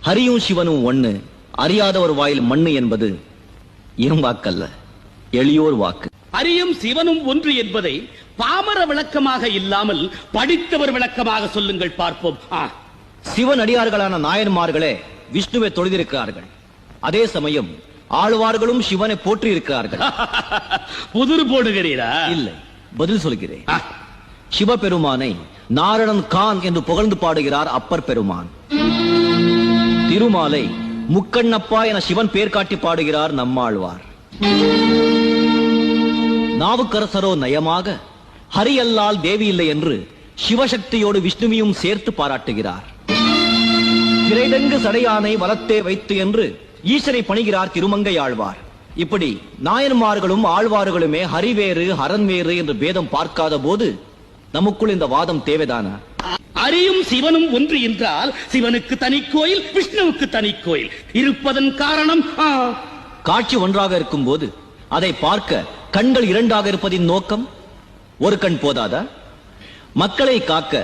ஹரியும் சிவனும் ஒண்ணு, அறியாதவர் வாயில் மண்ணு என்பது என் வாக்கல்ல, எளியோர் வாக்கு. ஹரியும் சிவனும் ஒன்று என்பதை பாமர விளக்கமாக இல்லாமல் படித்தவர் விளக்கமாக சொல்லுங்கள் பார்ப்போம். சிவன் அடியார்களான நாயன்மார்களே விஷ்ணுவை தொழுதிருக்கிறார்கள். அதே சமயம் ஆழ்வார்களும் சிவனை போற்றி இருக்கிறார்கள். புதிர் போடுகிறீரா? இல்லை, பதில் சொல்கிறேன். சிவபெருமானை நாரணன் கான் என்று புகழ்ந்து பாடுகிறார் அப்பர் பெருமான். திருமாலை முக்கண்ணப்பா என சிவன் பேர் காட்டி பாடுகிறார் நம்மாழ்வார். நாவுக்கரசரோ நயமாக ஹரி அல்லால் தேவி இல்லை என்று சிவசக்தியோடு விஷ்ணுவையும் சேர்த்து பாராட்டுகிறார். திரைதங்கு சடையானை வலத்தே வைத்து என்று ஈசனை பணிகிறார் திருமங்கை ஆழ்வார். இப்படி நாயன்மார்களும் ஆழ்வார்களுமே ஹரி வேறு ஹரன் வேறு என்று பேதம் பார்க்காத போது நமக்குள் இந்த வாதம் தேவைதானா? ஹரியும் சிவனும் ஒன்று என்றால் சிவனுக்கு தனி கோயில், விஷ்ணுவுக்கு தனி கோயில் இருப்பதன் காரணம் காட்சி ஒன்றாக இருக்கும் போது அதை பார்க்க கண்கள் இரண்டாக இருப்பதின் நோக்கம் ஒரு கண் போதாதா? மக்களை காக்க